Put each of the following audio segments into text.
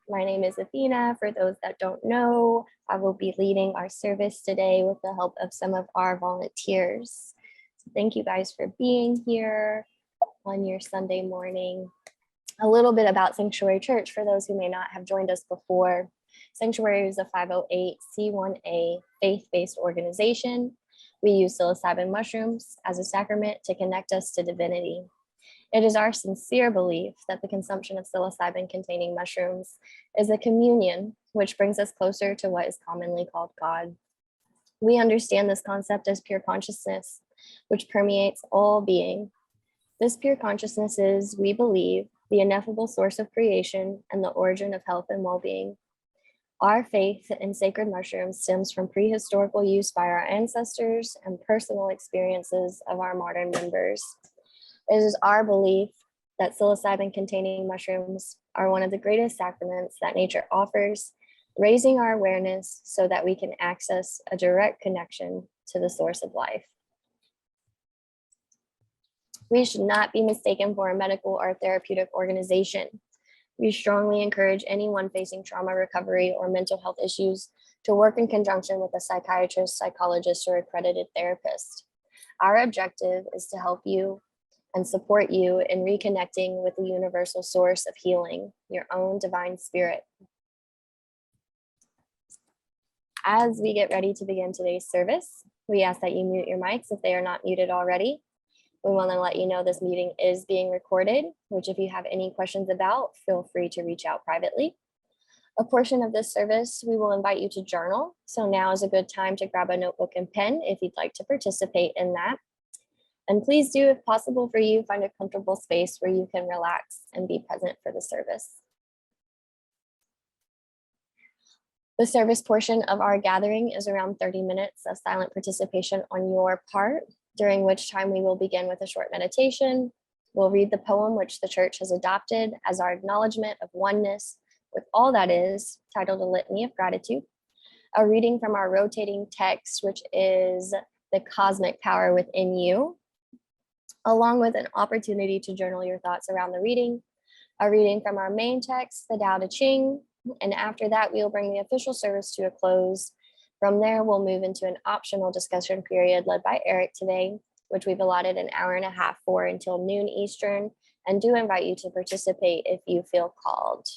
My name is Athena. For those that don't know, I will be leading our service today with the help of some of our volunteers. So thank you guys for being here on your Sunday morning. A little bit about Sanctuary Church for those who may not have joined us before. Sanctuary is a 508c1a faith-based organization. We use psilocybin mushrooms as a sacrament to connect us to divinity. It is our sincere belief that the consumption of psilocybin-containing mushrooms is a communion, which brings us closer to what is commonly called God. We understand this concept as pure consciousness, which permeates all being. This pure consciousness is, we believe, the ineffable source of creation and the origin of health and well-being. Our faith in sacred mushrooms stems from prehistorical use by our ancestors and personal experiences of our modern members. It is our belief that psilocybin-containing mushrooms are one of the greatest sacraments that nature offers, raising our awareness so that we can access a direct connection to the source of life. We should not be mistaken for a medical or therapeutic organization. We strongly encourage anyone facing trauma recovery or mental health issues to work in conjunction with a psychiatrist, psychologist, or accredited therapist. Our objective is to help you and support you in reconnecting with the universal source of healing, your own divine spirit. As we get ready to begin today's service, we ask that you mute your mics if they are not muted already. We want to let you know this meeting is being recorded, which if you have any questions about, feel free to reach out privately. A portion of this service, we will invite you to journal. So now is a good time to grab a notebook and pen if you'd like to participate in that. And please do, if possible for you, find a comfortable space where you can relax and be present for the service. The service portion of our gathering is around 30 minutes of silent participation on your part, during which time we will begin with a short meditation. We'll read the poem which the church has adopted as our acknowledgement of oneness with all that is, titled A Litany of Gratitude. A reading from our rotating text, which is The Cosmic Power Within You, along with an opportunity to journal your thoughts around the reading. A reading from our main text, the Tao Te Ching, and after that, we'll bring the official service to a close. From there, we'll move into an optional discussion period led by Eric today, which we've allotted an hour and a half for until noon Eastern, and do invite you to participate if you feel called.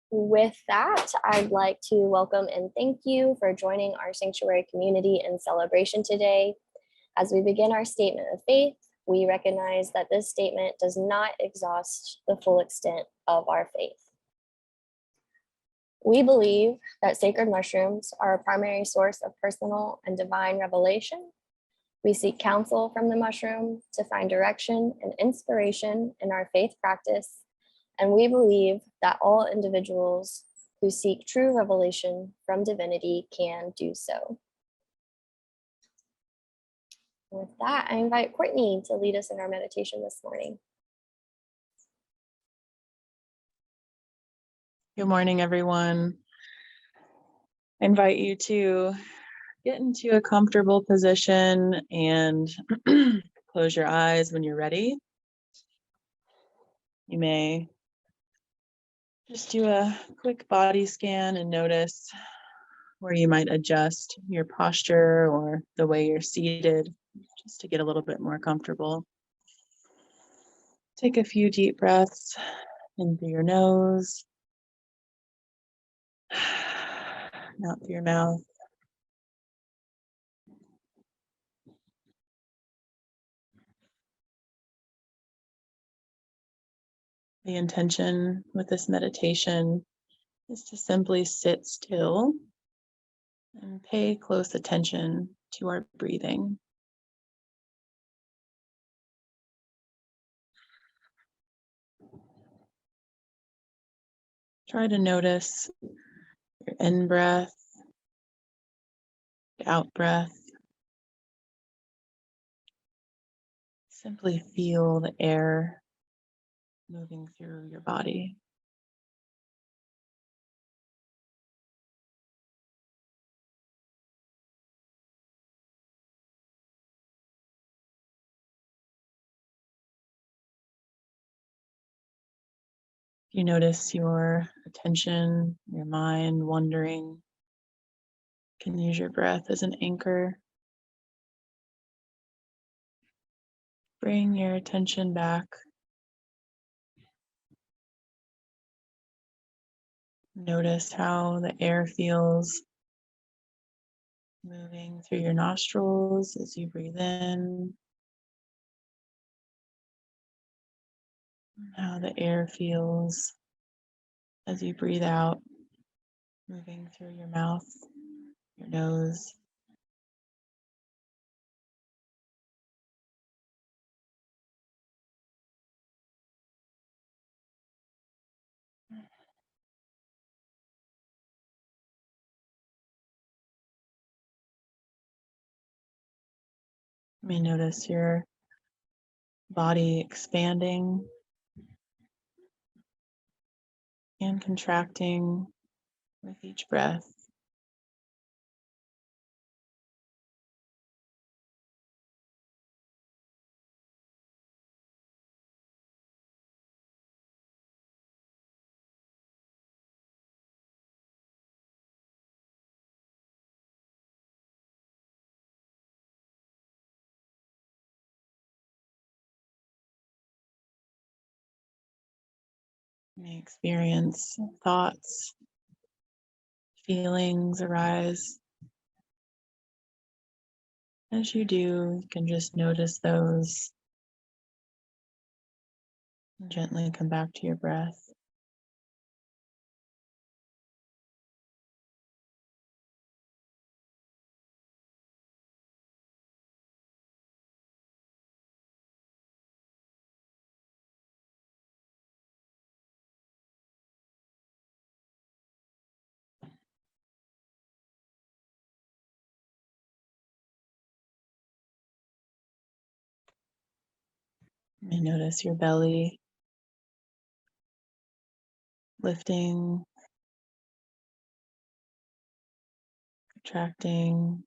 With that, I'd like to welcome and thank you for joining our Sanctuary community in celebration today. As we begin our statement of faith, we recognize that this statement does not exhaust the full extent of our faith. We believe that sacred mushrooms are a primary source of personal and divine revelation. We seek counsel from the mushroom to find direction and inspiration in our faith practice, and we believe that all individuals who seek true revelation from divinity can do so. With that, I invite Courtney to lead us in our meditation this morning. Good morning, everyone. I invite you to get into a comfortable position and close your eyes when you're ready. You may just do a quick body scan and notice where you might adjust your posture or the way you're seated, just to get a little bit more comfortable. Take a few deep breaths in through your nose, out through your mouth. The intention with this meditation is to simply sit still and pay close attention to our breathing. Try to notice your in-breath, out-breath. Simply feel the air moving through your body. You notice your attention, your mind wandering. You can use your breath as an anchor. Bring your attention back. Notice how the air feels moving through your nostrils as you breathe in. How the air feels as you breathe out, moving through your mouth, your nose. You may notice your body expanding and contracting with each breath. You may experience thoughts, feelings arise. As you do, you can just notice those and gently come back to your breath. You may notice your belly lifting, contracting.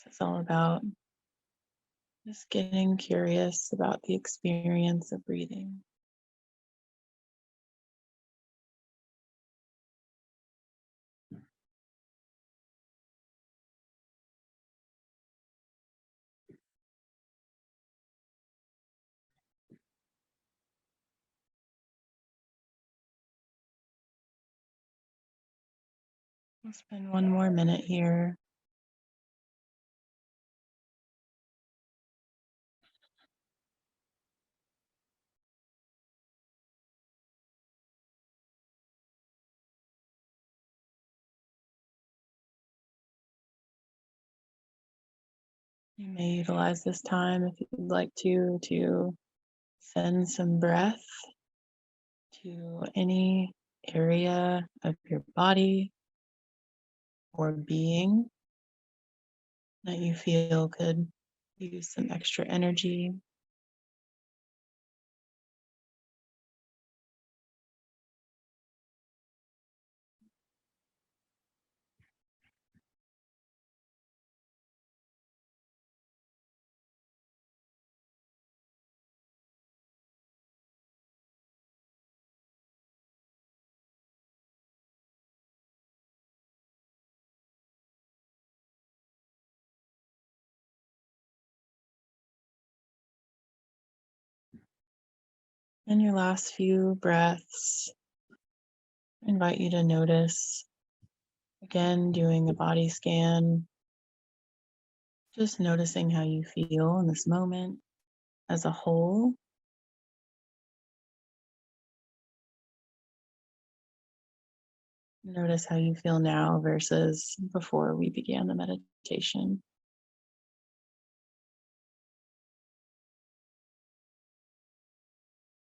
It's all about just getting curious about the experience of breathing. We'll spend one more minute here. You may utilize this time if you'd like to send some breath to any area of your body or being that you feel could use some extra energy. In your last few breaths, I invite you to notice, again, doing a body scan, just noticing how you feel in this moment as a whole. Notice how you feel now versus before we began the meditation.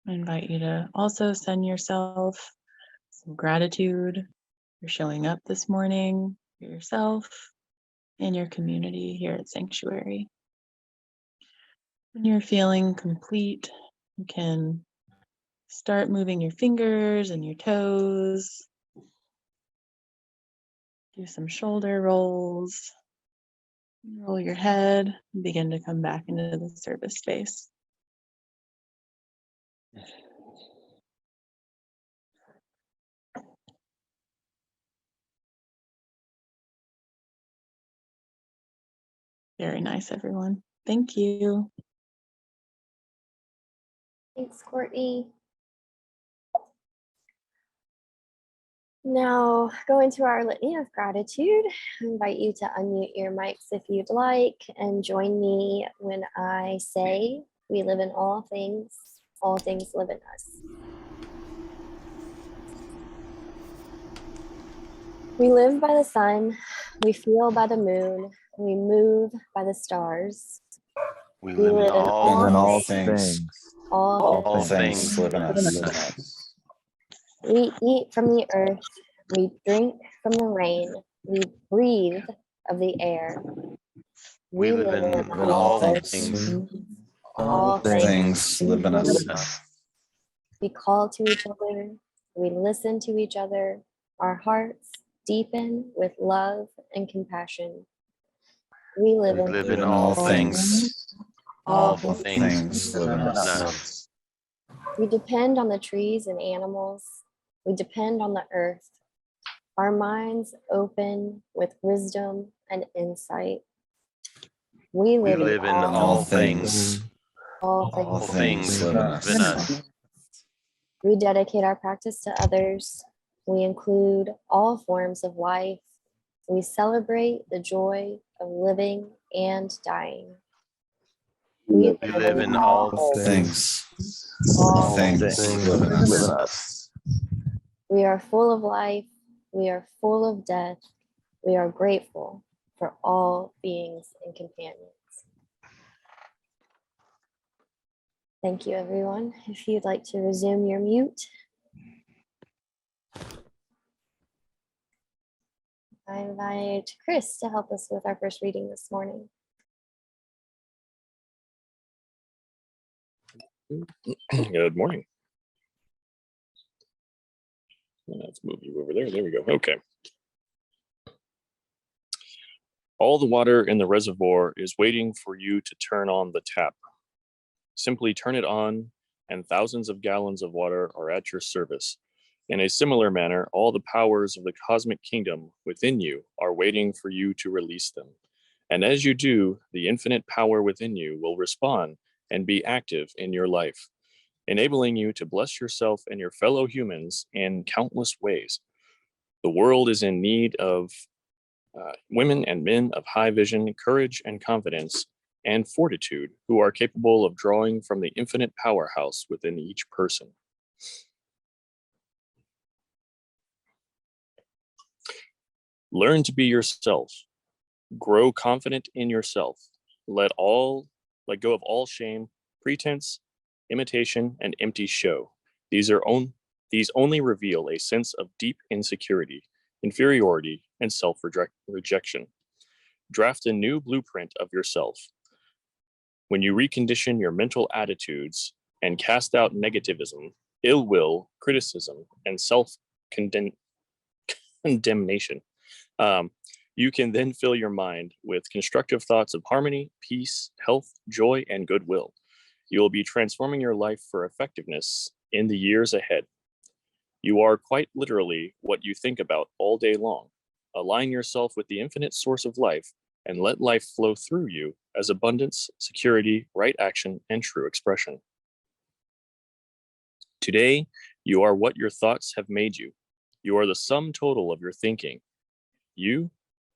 I invite you to also send yourself some gratitude for showing up this morning for yourself and your community here at Sanctuary. When you're feeling complete, you can start moving your fingers and your toes. Do some shoulder rolls. Roll your head and begin to come back into the service space. Very nice, everyone. Thank you. Thanks, Courtney. Now, go into our litany of gratitude. I invite you to unmute your mics if you'd like and join me when I say, we live in all things live in us. We live by the sun, we feel by the moon, we move by the stars. We live in all things. All things live in us. We eat from the earth, we drink from the rain, we breathe of the air. We live in all things. All things live in us. We call to each other, we listen to each other, our hearts deepen with love and compassion. We live in all things. All things live in us. We depend on the trees and animals. We depend on the earth. Our minds open with wisdom and insight. We live in all things. All things live in us. We dedicate our practice to others. We include all forms of life. We celebrate the joy of living and dying. We live in all things. All things live in us. We are full of life. We are full of death. We are grateful for all beings and companions. Thank you, everyone. If you'd like to resume your mute. I invite Chris to help us with our first reading this morning. Good morning. Let's move you over there. There we go. Okay. All the water in the reservoir is waiting for you to turn on the tap. Simply turn it on, and thousands of gallons of water are at your service. In a similar manner, all the powers of the cosmic kingdom within you are waiting for you to release them. And as you do, the infinite power within you will respond and be active in your life, enabling you to bless yourself and your fellow humans in countless ways. The world is in need of women and men of high vision, courage and confidence, and fortitude who are capable of drawing from the infinite powerhouse within each person. Learn to be yourself. Grow confident in yourself. Let go of all shame, pretense, imitation, and empty show. These only reveal a sense of deep insecurity, inferiority, and self-rejection. Draft a new blueprint of yourself. When you recondition your mental attitudes and cast out negativism, ill will, criticism, and self-condemnation, you can then fill your mind with constructive thoughts of harmony, peace, health, joy, and goodwill. You will be transforming your life for effectiveness in the years ahead. You are quite literally what you think about all day long. Align yourself with the infinite source of life and let life flow through you as abundance, security, right action, and true expression. Today, you are what your thoughts have made you. You are the sum total of your thinking. You,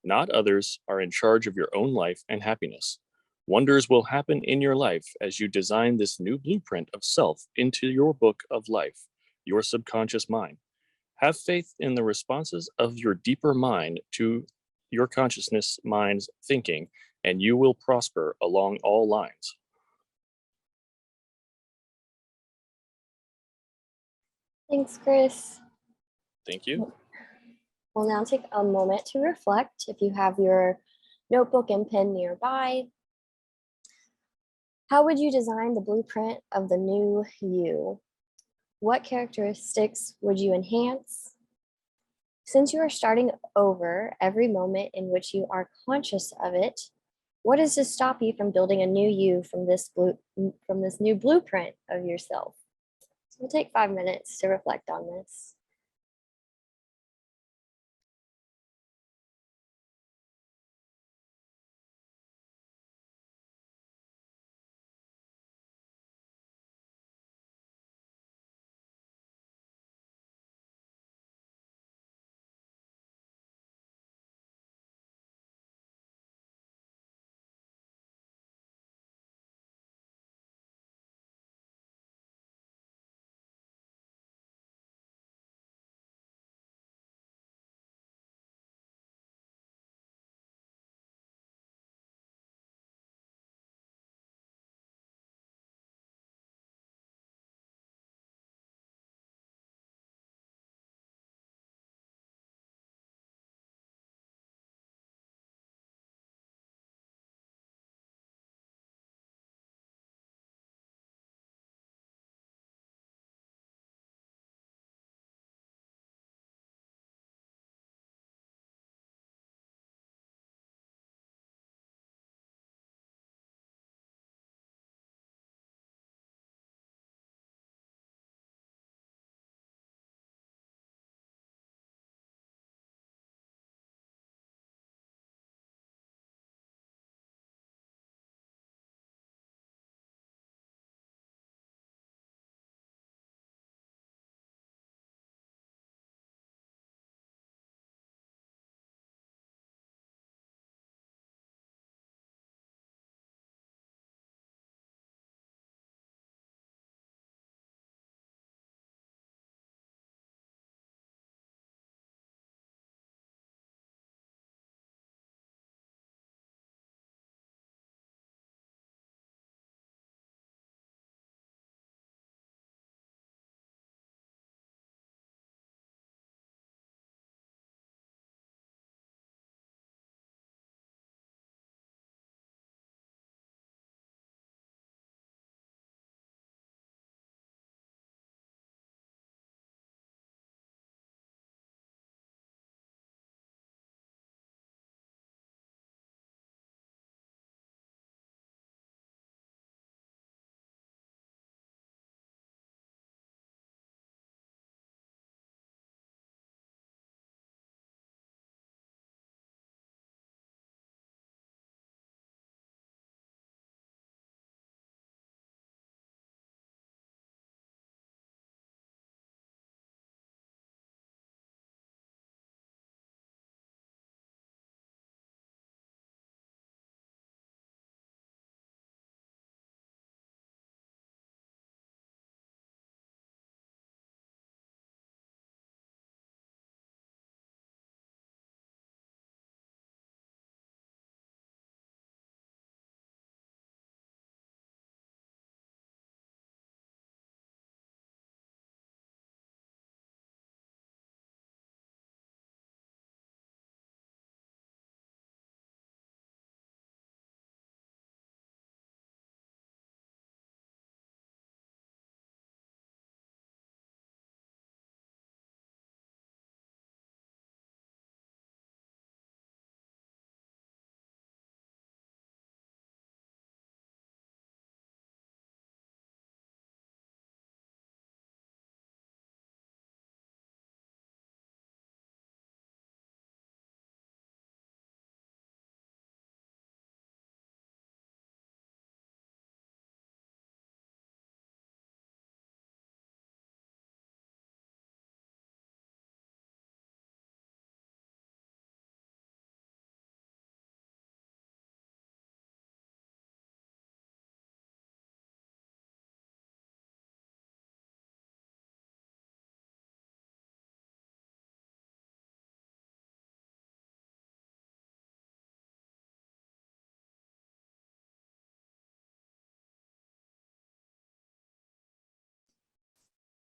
not others, are in charge of your own life and happiness. Wonders will happen in your life as you design this new blueprint of self into your book of life, your subconscious mind. Have faith in the responses of your deeper mind to your consciousness mind's thinking, and you will prosper along all lines. Thanks, Chris. Thank you. We'll now take a moment to reflect. If you have your notebook and pen nearby, how would you design the blueprint of the new you? What characteristics would you enhance? Since you are starting over every moment in which you are conscious of it, What is to stop you from building a new you from this new blueprint of yourself? So we'll take 5 minutes to reflect on this.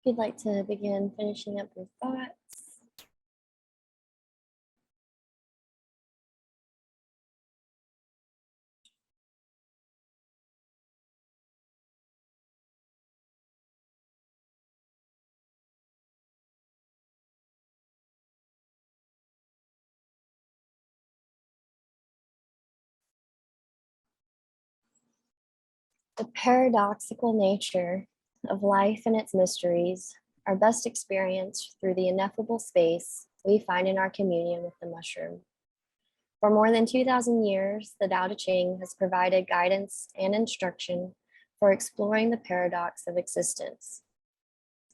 If you'd like to begin finishing up your thoughts. The paradoxical nature of life and its mysteries are best experienced through the ineffable space we find in our communion with the mushroom. For more than 2,000 years, the Tao Te Ching has provided guidance and instruction for exploring the paradox of existence.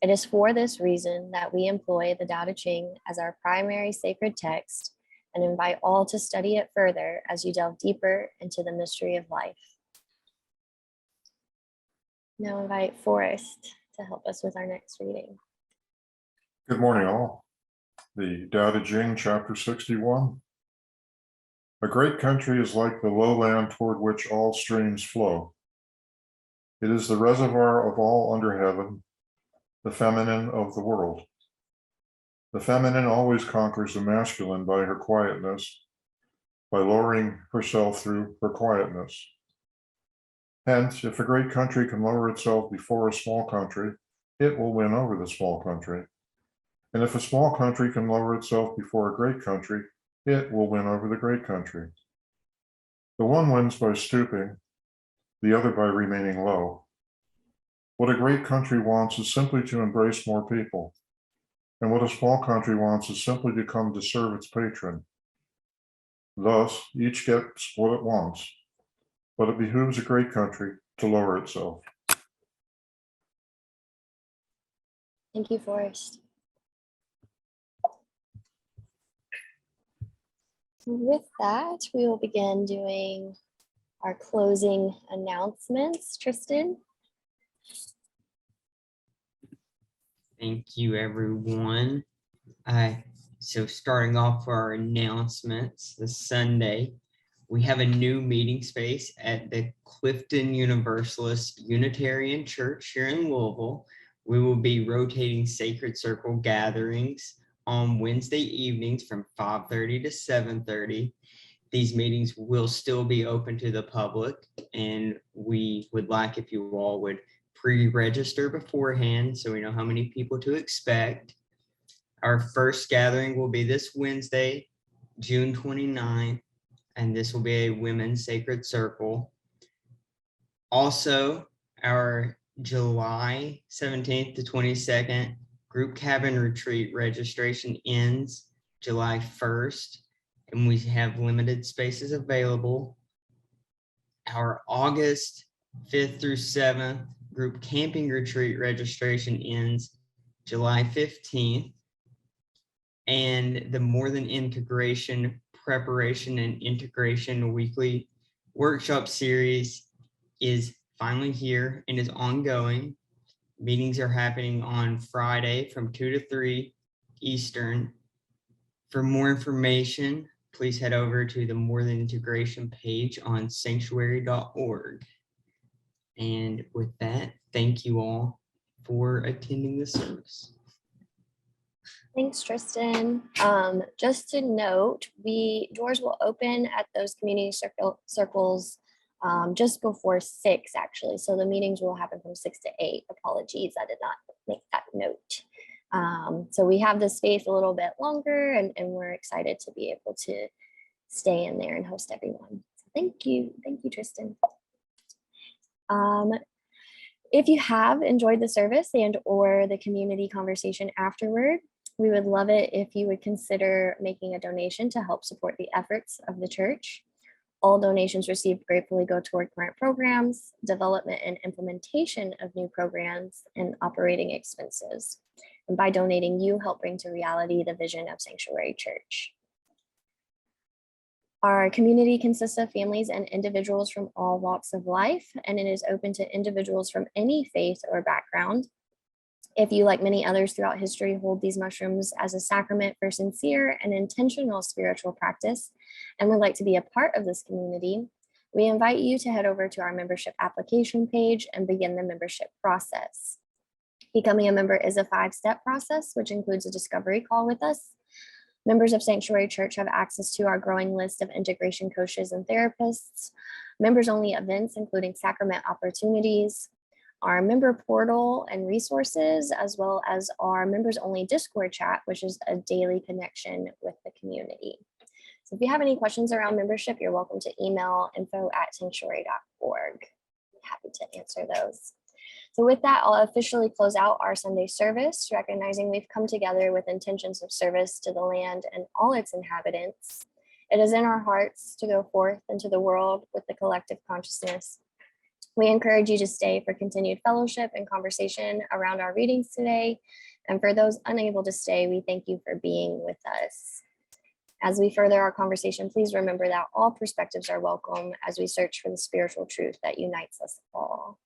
It is for this reason that we employ the Tao Te Ching as our primary sacred text and invite all to study it further as you delve deeper into the mystery of life. Now invite Forrest to help us with our next reading. Good morning, all. The Tao Te Ching, chapter 61. A great country is like the lowland toward which all streams flow. It is the reservoir of all under heaven, the feminine of the world. The feminine always conquers the masculine by her quietness, by lowering herself through her quietness. Hence, if a great country can lower itself before a small country, it will win over the small country. And if a small country can lower itself before a great country, it will win over the great country. The one wins by stooping, the other by remaining low. What a great country wants is simply to embrace more people. And what a small country wants is simply to come to serve its patron. Thus, each gets what it wants, but it behooves a great country to lower itself. Thank you, Forrest. With that, we will begin doing our closing announcements. Tristan? Thank you, everyone. So starting off our announcements, this Sunday, we have a new meeting space at the Clifton Universalist Unitarian Church here in Louisville. We will be rotating Sacred Circle gatherings on Wednesday evenings from 5:30 to 7:30. These meetings will still be open to the public, and we would like if you all would pre-register beforehand so we know how many people to expect. Our first gathering will be this Wednesday, June 29th, and this will be a women's sacred circle. Also, our July 17th to 22nd group cabin retreat registration ends July 1st, and we have limited spaces available. Our August 5th through 7th group camping retreat registration ends July 15th. And the More Than Integration Preparation and Integration weekly workshop series is finally here and is ongoing. Meetings are happening on Friday from 2 to 3 Eastern. For more information, please head over to the More Than Integration page on psanctuary.org. And with that, thank you all for attending the service. Thanks, Tristan. Just to note, doors will open at those community circles just before 6, actually. So the meetings will happen from 6 to 8. Apologies, I did not make that note. So we have the space a little bit longer, and we're excited to be able to stay in there and host everyone. So thank you, Tristan. If you have enjoyed the service and or the community conversation afterward, we would love it if you would consider making a donation to help support the efforts of the church. All donations received gratefully go toward current programs, development and implementation of new programs, and operating expenses. And by donating, you help bring to reality the vision of Sanctuary Church. Our community consists of families and individuals from all walks of life, and it is open to individuals from any faith or background. If you, like many others throughout history, hold these mushrooms as a sacrament for sincere and intentional spiritual practice and would like to be a part of this community, we invite you to head over to our membership application page and begin the membership process. Becoming a member is a 5-step process, which includes a discovery call with us. Members of Sanctuary Church have access to our growing list of integration coaches and therapists, members-only events, including sacrament opportunities, our member portal and resources, as well as our members-only Discord chat, which is a daily connection with the community. So if you have any questions around membership, you're welcome to email info@sanctuary.org. happy to answer those. So with that, I'll officially close out our Sunday service, recognizing we've come together with intentions of service to the land and all its inhabitants. It is in our hearts to go forth into the world with the collective consciousness. We encourage you to stay for continued fellowship and conversation around our readings today. And for those unable to stay, we thank you for being with us. As we further our conversation, please remember that all perspectives are welcome as we search for the spiritual truth that unites us all.